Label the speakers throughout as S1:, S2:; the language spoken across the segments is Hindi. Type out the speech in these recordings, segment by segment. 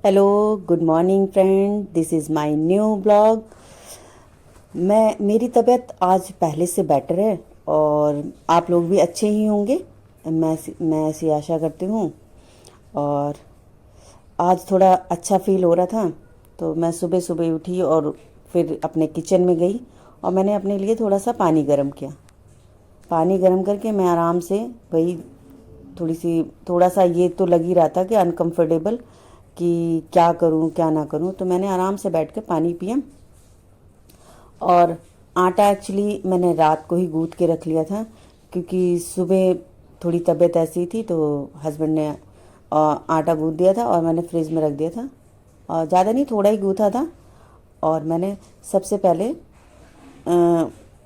S1: Hello, good morning friend, this is my new blog. मेरी तबीयत आज पहले से बेटर है और आप लोग भी अच्छे ही होंगे। मैं ऐसी आशा करती हूँ। और आज थोड़ा अच्छा फील हो रहा था तो मैं सुबह सुबह उठी और फिर अपने किचन में गई और मैंने अपने लिए थोड़ा सा पानी गर्म किया। पानी गर्म करके मैं आराम से वही थोड़ा सा ये तो लग ही रहा था कि अनकंफर्टेबल कि क्या करूं क्या ना करूं, तो मैंने आराम से बैठ के पानी पिया। और आटा एक्चुअली मैंने रात को ही गूँथ के रख लिया था क्योंकि सुबह थोड़ी तबीयत ऐसी थी तो हस्बैंड ने आटा गूँथ दिया था और मैंने फ्रिज में रख दिया था। और ज़्यादा नहीं, थोड़ा ही गूँथा था। और मैंने सबसे पहले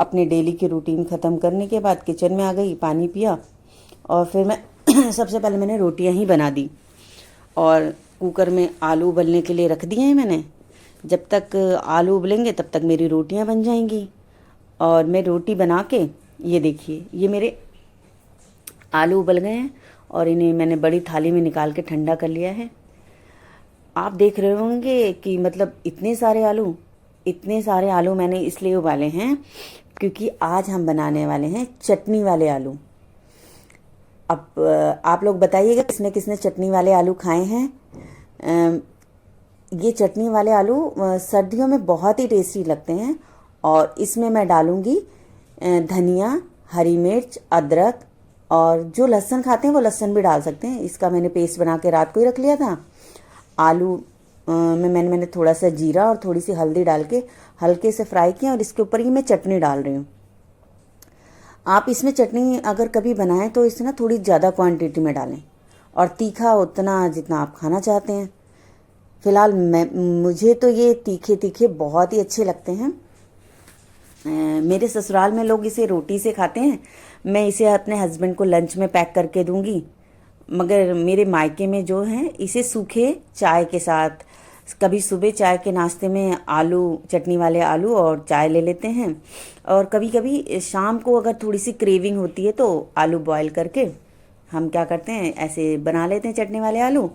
S1: अपने डेली की रूटीन ख़त्म करने के बाद किचन में आ गई, पानी पिया और फिर मैं सबसे पहले मैंने रोटियां ही बना दी और कुकर में आलू उबलने के लिए रख दिए हैं मैंने। जब तक आलू उबलेंगे तब तक मेरी रोटियां बन जाएंगी। और मैं रोटी बना के, ये देखिए, ये मेरे आलू उबल गए हैं और इन्हें मैंने बड़ी थाली में निकाल के ठंडा कर लिया है। आप देख रहे होंगे कि मतलब इतने सारे आलू मैंने इसलिए उबाले हैं क्योंकि आज हम बनाने वाले हैं चटनी वाले आलू। अब आप लोग बताइएगा किसने किसने चटनी वाले आलू खाए हैं। अ, ये चटनी वाले आलू सर्दियों में बहुत ही टेस्टी लगते हैं। और इसमें मैं डालूंगी धनिया, हरी मिर्च, अदरक, और जो लहसुन खाते हैं वो लहसुन भी डाल सकते हैं। इसका मैंने पेस्ट बना के रात को ही रख लिया था। आलू में मैंने थोड़ा सा जीरा और थोड़ी सी हल्दी डाल के हल्के से फ्राई किया और इसके ऊपर ही मैं चटनी डाल रही हूँ। आप इसमें चटनी अगर कभी बनाएं तो इसे ना थोड़ी ज़्यादा क्वांटिटी में डालें और तीखा उतना जितना आप खाना चाहते हैं। फिलहाल मुझे तो ये तीखे तीखे बहुत ही अच्छे लगते हैं। मेरे ससुराल में लोग इसे रोटी से खाते हैं। मैं इसे अपने हस्बैंड को लंच में पैक करके दूंगी। मगर मेरे मायके में जो हैं इसे सूखे चाय के साथ, कभी सुबह चाय के नाश्ते में आलू, चटनी वाले आलू और चाय ले लेते हैं। और कभी कभी शाम को अगर थोड़ी सी क्रेविंग होती है तो आलू बॉईल करके हम क्या करते हैं, ऐसे बना लेते हैं चटनी वाले आलू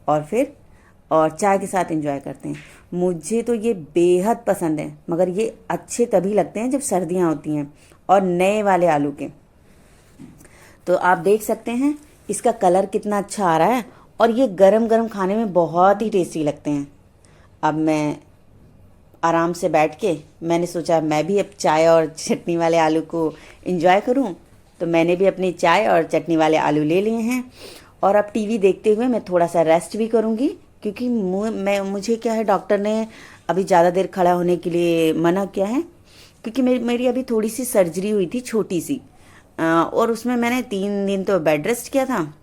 S1: और चाय के साथ एंजॉय करते हैं। मुझे तो ये बेहद पसंद है, मगर ये अच्छे तभी लगते हैं जब सर्दियाँ होती हैं और नए वाले आलू के। तो आप देख सकते हैं इसका कलर कितना अच्छा आ रहा है और ये गरम गरम खाने में बहुत ही टेस्टी लगते हैं। अब मैं आराम से बैठ के मैंने सोचा मैं भी अब चाय और चटनी वाले आलू को एंजॉय करूं, तो मैंने भी अपनी चाय और चटनी वाले आलू ले लिए हैं। और अब टीवी देखते हुए मैं थोड़ा सा रेस्ट भी करूंगी क्योंकि मुझे क्या है, डॉक्टर ने अभी ज़्यादा देर खड़ा होने के लिए मना किया है क्योंकि मेरी अभी थोड़ी सी सर्जरी हुई थी, छोटी सी। और उसमें मैंने 3 दिन तो बेड रेस्ट किया था।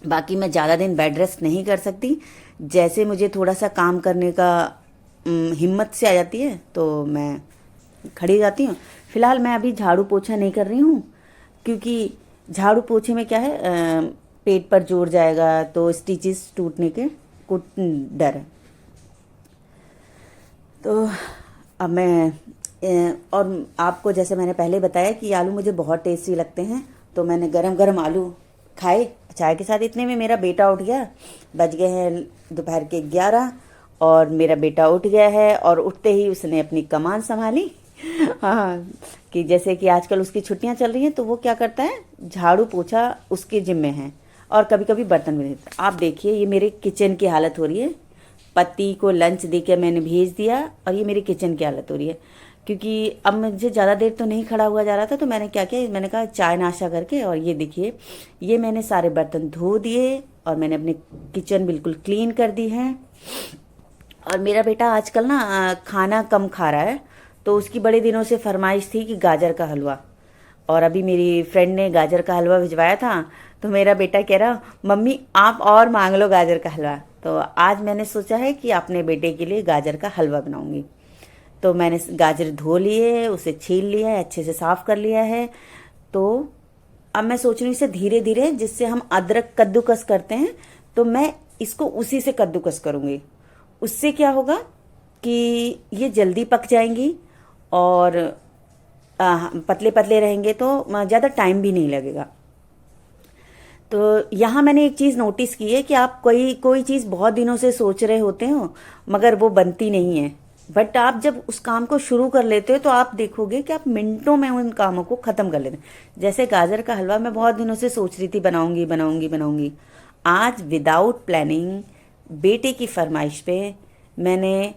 S1: बाकी मैं ज़्यादा दिन बेड रेस्ट नहीं कर सकती। जैसे मुझे थोड़ा सा काम करने का हिम्मत से आ जाती है तो मैं खड़ी जाती हूँ। फिलहाल मैं अभी झाड़ू पोछा नहीं कर रही हूँ क्योंकि झाड़ू पोछे में क्या है, पेट पर जोर जाएगा तो स्टिचेस टूटने के को डर है। तो अब मैं और आपको जैसे मैंने पहले बताया कि आलू मुझे बहुत टेस्टी लगते हैं, तो मैंने गरम गरम आलू खाए चाय के साथ। इतने में मेरा बेटा उठ गया। बज गए हैं दोपहर के 11 और मेरा बेटा उठ गया है और उठते ही उसने अपनी कमान संभाली। हाँ, कि जैसे कि आजकल उसकी छुट्टियां चल रही हैं तो वो क्या करता है, झाड़ू पोछा उसके जिम्मे है और कभी कभी बर्तन भी देता है। आप देखिए ये मेरे किचन की हालत हो रही है। पति को लंच दे के मैंने भेज दिया और ये मेरी किचन की हालत हो रही है क्योंकि अब मुझे ज़्यादा देर तो नहीं खड़ा हुआ जा रहा था। तो मैंने क्या किया, मैंने कहा चाय नाश्ता करके, और ये देखिए ये मैंने सारे बर्तन धो दिए और मैंने अपनी किचन बिल्कुल क्लीन कर दी है। और मेरा बेटा आजकल ना खाना कम खा रहा है, तो उसकी बड़े दिनों से फरमाइश थी कि गाजर का हलवा। और अभी मेरी फ्रेंड ने गाजर का हलवा भिजवाया था तो मेरा बेटा कह रहा, मम्मी आप और मांग लो गाजर का हलवा। तो आज मैंने सोचा है कि अपने बेटे के लिए गाजर का हलवा बनाऊंगी। तो मैंने गाजर धो लिए, उसे छील लिया है, अच्छे से साफ कर लिया है। तो अब मैं सोच रही हूँ इसे धीरे धीरे, जिससे हम अदरक कद्दूकस करते हैं तो मैं इसको उसी से कद्दूकस करूँगी। उससे क्या होगा कि ये जल्दी पक जाएंगी और पतले पतले रहेंगे तो ज़्यादा टाइम भी नहीं लगेगा। तो यहाँ मैंने एक चीज़ नोटिस की है कि आप कोई कोई चीज़ बहुत दिनों से सोच रहे होते हो मगर वो बनती नहीं है। बट आप जब उस काम को शुरू कर लेते हो तो आप देखोगे कि आप मिनटों में उन कामों को ख़त्म कर लेते हैं। जैसे गाजर का हलवा मैं बहुत दिनों से सोच रही थी बनाऊंगी बनाऊंगी बनाऊंगी। आज विदाउट प्लानिंग बेटे की फरमाइश पे मैंने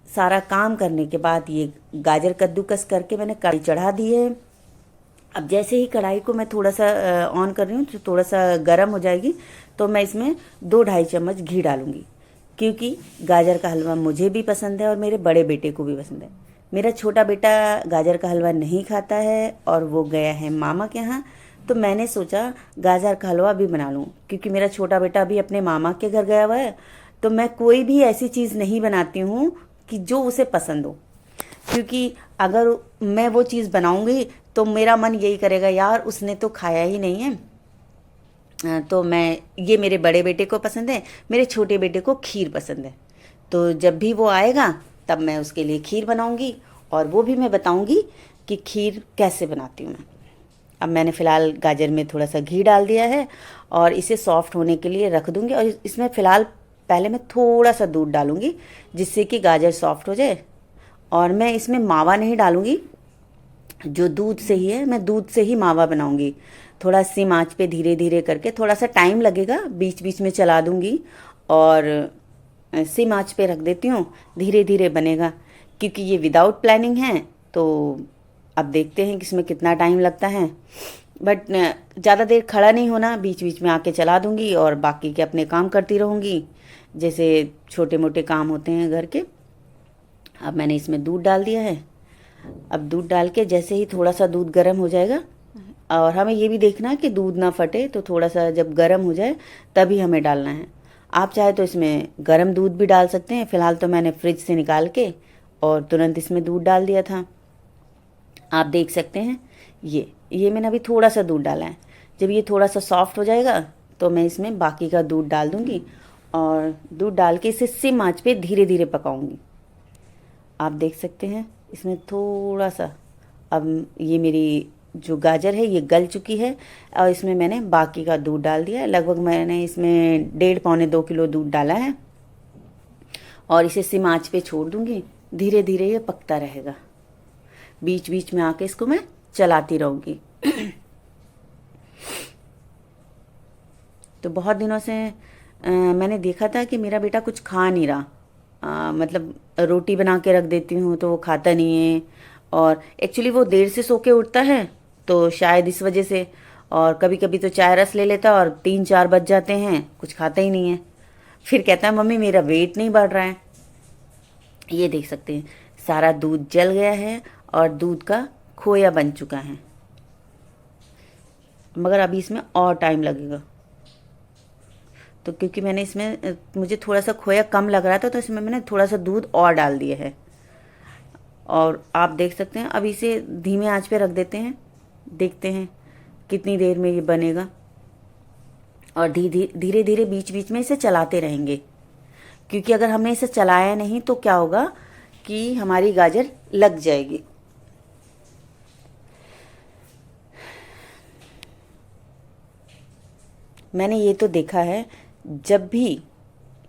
S1: सारा काम करने के बाद ये गाजर कद्दूकस करके मैंने कढ़ाई चढ़ा दी है। अब जैसे ही कढ़ाई को मैं थोड़ा सा ऑन कर रही हूँ तो थोड़ा सा गर्म हो जाएगी तो मैं इसमें 2-2.5 चम्मच घी डालूंगी, क्योंकि गाजर का हलवा मुझे भी पसंद है और मेरे बड़े बेटे को भी पसंद है। मेरा छोटा बेटा गाजर का हलवा नहीं खाता है और वो गया है मामा के यहाँ, तो मैंने सोचा गाजर का हलवा भी बना लूँ, क्योंकि मेरा छोटा बेटा अभी अपने मामा के घर गया हुआ है। तो मैं कोई भी ऐसी चीज़ नहीं बनाती हूँ कि जो उसे पसंद हो, क्योंकि अगर मैं वो चीज़ बनाऊंगी तो मेरा मन यही करेगा यार उसने तो खाया ही नहीं है। तो मैं ये मेरे बड़े बेटे को पसंद है, मेरे छोटे बेटे को खीर पसंद है। तो जब भी वो आएगा तब मैं उसके लिए खीर बनाऊंगी और वो भी मैं बताऊंगी कि खीर कैसे बनाती हूँ मैं। अब मैंने फ़िलहाल गाजर में थोड़ा सा घी डाल दिया है और इसे सॉफ्ट होने के लिए रख दूँगी। और इसमें फ़िलहाल पहले मैं थोड़ा सा दूध डालूँगी जिससे कि गाजर सॉफ्ट हो जाए। और मैं इसमें मावा नहीं डालूँगी, जो दूध से ही है, मैं दूध से ही मावा बनाऊँगी। थोड़ा सिम आँच पे धीरे धीरे करके, थोड़ा सा टाइम लगेगा, बीच बीच में चला दूँगी और सिम आँच पे रख देती हूँ, धीरे धीरे बनेगा। क्योंकि ये विदाउट प्लानिंग है तो अब देखते हैं कि इसमें कितना टाइम लगता है। बट ज़्यादा देर खड़ा नहीं होना, बीच बीच में आके चला दूँगी और बाकी के अपने काम करती रहूँगी, जैसे छोटे मोटे काम होते हैं घर के। अब मैंने इसमें दूध डाल दिया है। अब दूध डाल के जैसे ही थोड़ा सा दूध गर्म हो जाएगा, और हमें ये भी देखना है कि दूध ना फटे, तो थोड़ा सा जब गर्म हो जाए तभी हमें डालना है। आप चाहे तो इसमें गर्म दूध भी डाल सकते हैं। फ़िलहाल तो मैंने फ्रिज से निकाल के और तुरंत इसमें दूध डाल दिया था। आप देख सकते हैं ये मैंने अभी थोड़ा सा दूध डाला है। जब ये थोड़ा सा सॉफ्ट हो जाएगा तो मैं इसमें बाकी का दूध डाल दूँगी और दूध डाल के इसे सिम आँच पे धीरे धीरे पकाऊँगी। आप देख सकते हैं इसमें थोड़ा सा, अब ये मेरी जो गाजर है ये गल चुकी है और इसमें मैंने बाकी का दूध डाल दिया है। लगभग मैंने इसमें 1.5-2 किलो दूध डाला है और इसे सिम आँच पे छोड़ दूँगी। धीरे धीरे ये पकता रहेगा, बीच बीच में आके इसको मैं चलाती रहूँगी। तो बहुत दिनों से मैंने देखा था कि मेरा बेटा कुछ खा नहीं रहा। मतलब रोटी बना के रख देती हूँ तो वो खाता नहीं है, और एक्चुअली वो देर से सो के उठता है तो शायद इस वजह से। और कभी कभी तो चाय रस ले लेता है और 3-4 बज जाते हैं, कुछ खाता ही नहीं है। फिर कहता है मम्मी मेरा वेट नहीं बढ़ रहा है। ये देख सकते हैं सारा दूध जल गया है और दूध का खोया बन चुका है, मगर अभी इसमें और टाइम लगेगा। तो क्योंकि मैंने इसमें, मुझे थोड़ा सा खोया कम लग रहा था तो इसमें मैंने थोड़ा सा दूध और डाल दिया है। और आप देख सकते हैं अब इसे धीमे आंच पे रख देते हैं, देखते हैं कितनी देर में ये बनेगा। और धीरे धीरे बीच बीच में इसे चलाते रहेंगे, क्योंकि अगर हमने इसे चलाया नहीं तो क्या होगा कि हमारी गाजर लग जाएगी। मैंने ये तो देखा है, जब भी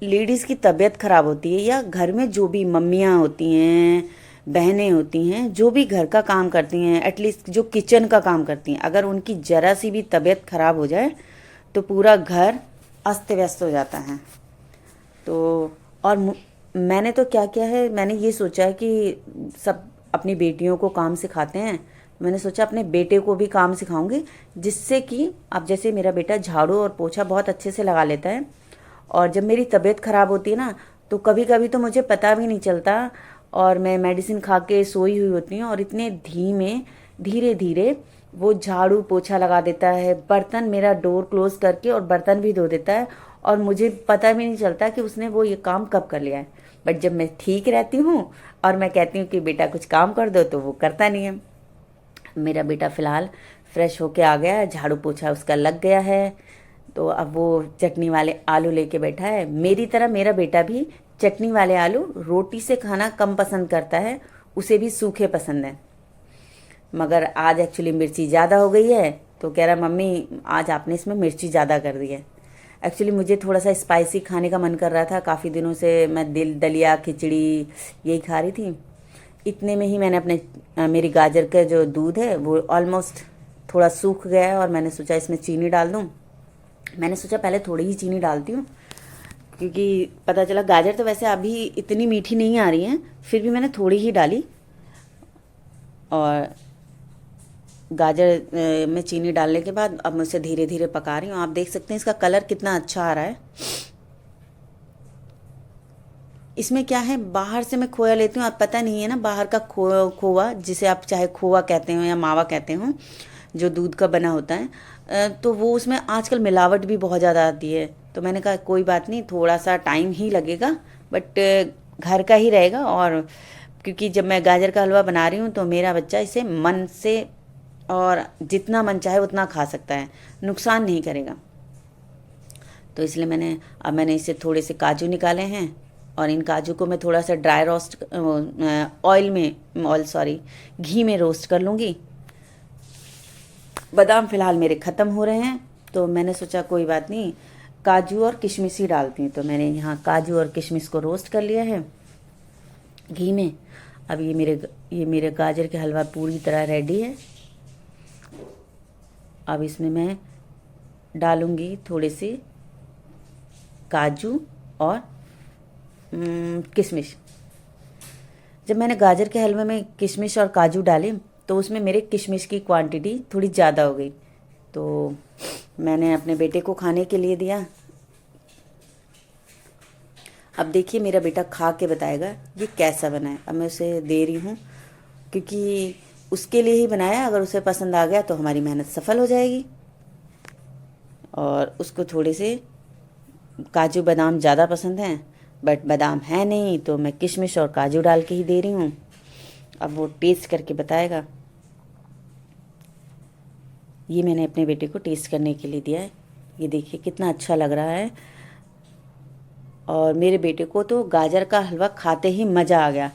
S1: लेडीज़ की तबीयत ख़राब होती है या घर में जो भी मम्मियाँ होती हैं, बहनें होती हैं, जो भी घर का काम करती हैं, एटलीस्ट जो किचन का काम करती हैं, अगर उनकी ज़रा सी भी तबीयत ख़राब हो जाए तो पूरा घर अस्त व्यस्त हो जाता है। तो और मैंने तो क्या किया है, मैंने ये सोचा है कि सब अपनी बेटियों को काम सिखाते हैं, मैंने सोचा अपने बेटे को भी काम सिखाऊंगी, जिससे कि अब जैसे मेरा बेटा झाड़ू और पोछा बहुत अच्छे से लगा लेता है, और जब मेरी तबीयत ख़राब होती है ना तो कभी कभी तो मुझे पता भी नहीं चलता और मैं मेडिसिन खा के सोई हुई होती हूँ और इतने धीरे धीरे वो झाड़ू पोछा लगा देता है, बर्तन मेरा डोर क्लोज करके और बर्तन भी धो देता है, और मुझे पता भी नहीं चलता कि उसने वो ये काम कब कर लिया है। बट जब मैं ठीक रहती हूँ और मैं कहती हूँ कि बेटा कुछ काम कर दो तो वो करता नहीं है। मेरा बेटा फ़िलहाल फ्रेश होके आ गया है, झाड़ू पोछा उसका लग गया है, तो अब वो चटनी वाले आलू लेके बैठा है। मेरी तरह मेरा बेटा भी चटनी वाले आलू रोटी से खाना कम पसंद करता है, उसे भी सूखे पसंद है। मगर आज एक्चुअली मिर्ची ज़्यादा हो गई है तो कह रहा मम्मी आज आपने इसमें मिर्ची ज़्यादा कर दी है। एक्चुअली मुझे थोड़ा सा स्पाइसी खाने का मन कर रहा था, काफ़ी दिनों से मैं दलिया खिचड़ी यही खा रही थी। इतने में ही मैंने मेरी गाजर का जो दूध है वो ऑलमोस्ट थोड़ा सूख गया है और मैंने सोचा इसमें चीनी डाल दूँ। मैंने सोचा पहले थोड़ी ही चीनी डालती हूँ, क्योंकि पता चला गाजर तो वैसे अभी इतनी मीठी नहीं आ रही है, फिर भी मैंने थोड़ी ही डाली। और गाजर में चीनी डालने के बाद अब मैं उसे धीरे धीरे पका रही हूँ। आप देख सकते हैं इसका कलर कितना अच्छा आ रहा है। इसमें क्या है, बाहर से मैं खोया लेती हूँ, आप पता नहीं है ना, बाहर का खोवा जिसे आप चाहे खोवा कहते हो या मावा कहते हो, जो दूध का बना होता है, तो वो उसमें आजकल मिलावट भी बहुत ज़्यादा आती है। तो मैंने कहा कोई बात नहीं, थोड़ा सा टाइम ही लगेगा, बट घर का ही रहेगा। और क्योंकि जब मैं गाजर का हलवा बना रही हूँ तो मेरा बच्चा इसे मन से और जितना मन चाहे उतना खा सकता है, नुकसान नहीं करेगा। तो इसलिए मैंने इसे थोड़े से काजू निकाले हैं और इन काजू को मैं थोड़ा सा ड्राई रोस्ट घी में रोस्ट कर लूँगी। बादाम फ़िलहाल मेरे ख़त्म हो रहे हैं, तो मैंने सोचा कोई बात नहीं, काजू और किशमिश ही डालती हूँ। तो मैंने यहाँ काजू और किशमिश को रोस्ट कर लिया है घी में। अब ये मेरे गाजर के हलवा पूरी तरह रेडी है। अब इसमें मैं डालूँगी थोड़े से काजू और किशमिश। जब मैंने गाजर के हलवे में किशमिश और काजू डाले तो उसमें मेरे किशमिश की क्वांटिटी थोड़ी ज़्यादा हो गई, तो मैंने अपने बेटे को खाने के लिए दिया। अब देखिए मेरा बेटा खा के बताएगा ये कैसा बना है। अब मैं उसे दे रही हूँ, क्योंकि उसके लिए ही बनाया। अगर उसे पसंद आ गया तो हमारी मेहनत सफल हो जाएगी। और उसको थोड़े से काजू बादाम ज़्यादा पसंद हैं, बट बादाम है नहीं, तो मैं किशमिश और काजू डाल के ही दे रही हूँ। अब वो टेस्ट करके बताएगा। ये मैंने अपने बेटे को टेस्ट करने के लिए दिया है। ये देखिए कितना अच्छा लग रहा है। और मेरे बेटे को तो गाजर का हलवा खाते ही मज़ा आ गया।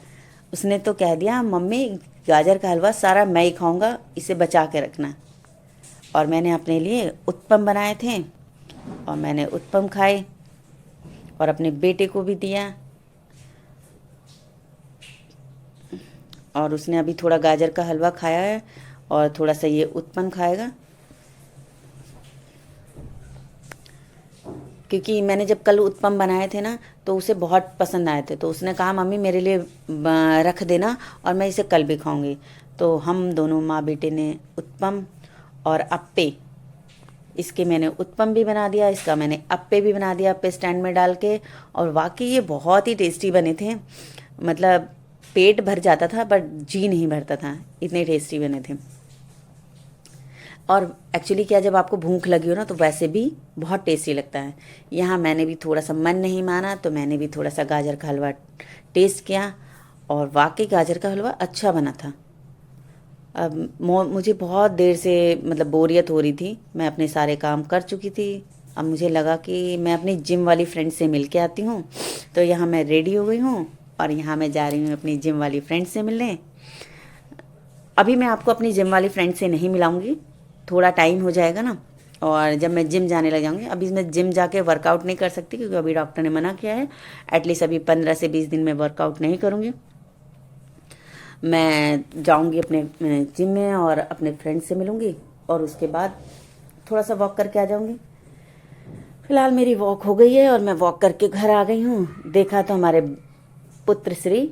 S1: उसने तो कह दिया मम्मी गाजर का हलवा सारा मैं ही खाऊंगा, इसे बचा के रखना। और मैंने अपने लिए उत्पम बनाए थे और मैंने उत्पम खाए और अपने बेटे को भी दिया। और उसने अभी थोड़ा गाजर का हलवा खाया है और थोड़ा सा ये उत्पम खाएगा, क्योंकि मैंने जब कल उत्पम बनाए थे ना तो उसे बहुत पसंद आए थे। तो उसने कहा मम्मी मेरे लिए रख देना और मैं इसे कल भी खाऊंगी। तो हम दोनों माँ बेटे ने उत्पम और अप्पे, इसके मैंने उत्पम भी बना दिया, इसका मैंने अप्पे भी बना दिया अप्पे स्टैंड में डाल के। और वाकई ये बहुत ही टेस्टी बने थे, मतलब पेट भर जाता था बट जी नहीं भरता था, इतने टेस्टी बने थे। और एक्चुअली क्या, जब आपको भूख लगी हो ना तो वैसे भी बहुत टेस्टी लगता है। यहाँ मैंने भी थोड़ा सा मन नहीं माना तो मैंने भी थोड़ा सा गाजर का हलवा टेस्ट किया और वाकई गाजर का हलवा अच्छा बना था। अब मुझे बहुत देर से मतलब बोरियत हो रही थी, मैं अपने सारे काम कर चुकी थी। अब मुझे लगा कि मैं अपनी जिम वाली फ्रेंड से मिल के आती हूँ। तो यहाँ मैं रेडी हो गई हूँ और यहाँ मैं जा रही हूँ अपनी जिम वाली फ्रेंड से मिलने। अभी मैं आपको अपनी जिम वाली फ्रेंड से नहीं मिलाऊंगी, थोड़ा टाइम हो जाएगा ना, और जब मैं जिम जाने लग जाऊँगी। अभी मैं जिम जाके वर्कआउट नहीं कर सकती क्योंकि अभी डॉक्टर ने मना किया है। एटलीस्ट अभी 15 से 20 दिन में वर्कआउट नहीं करूँगी। मैं जाऊँगी अपने जिम में और अपने फ्रेंड से मिलूँगी और उसके बाद थोड़ा सा वॉक करके आ जाऊँगी। फ़िलहाल मेरी वॉक हो गई है और मैं वॉक करके घर आ गई हूँ। देखा तो हमारे पुत्र श्री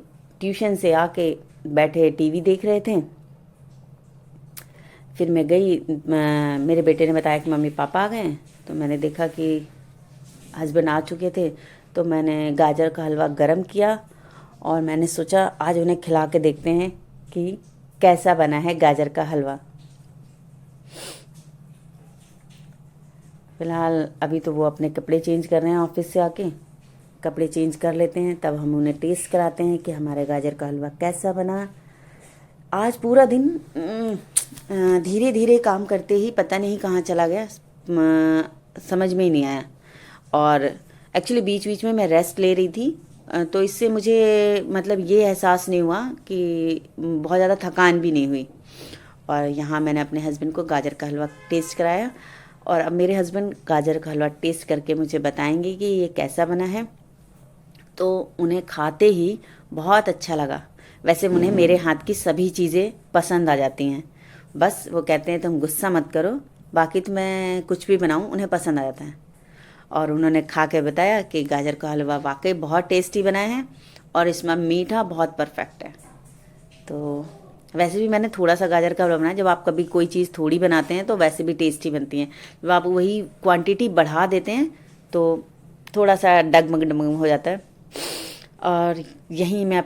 S1: ट्यूशन से आके बैठे टीवी देख रहे थे। फिर मैं गई, मेरे बेटे ने बताया कि मम्मी पापा आ गए हैं। तो मैंने देखा कि हस्बैंड आ चुके थे, तो मैंने गाजर का हलवा गरम किया और मैंने सोचा आज उन्हें खिला के देखते हैं कि कैसा बना है गाजर का हलवा। फ़िलहाल अभी तो वो अपने कपड़े चेंज कर रहे हैं, ऑफिस से आके कपड़े चेंज कर लेते हैं, तब हम उन्हें टेस्ट कराते हैं कि हमारे गाजर का हलवा कैसा बना। आज पूरा दिन धीरे धीरे काम करते ही पता नहीं कहाँ चला गया, समझ में ही नहीं आया। और एक्चुअली बीच बीच में मैं रेस्ट ले रही थी, तो इससे मुझे मतलब ये एहसास नहीं हुआ कि बहुत ज़्यादा थकान भी नहीं हुई। और यहाँ मैंने अपने हस्बैंड को गाजर का हलवा टेस्ट कराया और अब मेरे हस्बैंड गाजर का हलवा टेस्ट करके मुझे बताएंगे कि ये कैसा बना है। तो उन्हें खाते ही बहुत अच्छा लगा। वैसे उन्हें मेरे हाथ की सभी चीज़ें पसंद आ जाती हैं, बस वो कहते हैं तुम गुस्सा मत करो, बाकी तो मैं कुछ भी बनाऊँ उन्हें पसंद आ जाता है। और उन्होंने खा के बताया कि गाजर का हलवा वाकई बहुत टेस्टी बना है और इसमें मीठा बहुत परफेक्ट है। तो वैसे भी मैंने थोड़ा सा गाजर का हलवा बनाया। जब आप कभी कोई चीज़ थोड़ी बनाते हैं तो वैसे भी टेस्टी बनती हैं। जब आप वही क्वांटिटी बढ़ा देते हैं तो थोड़ा सा डगमग डगमग हो जाता है। और यहीं मैं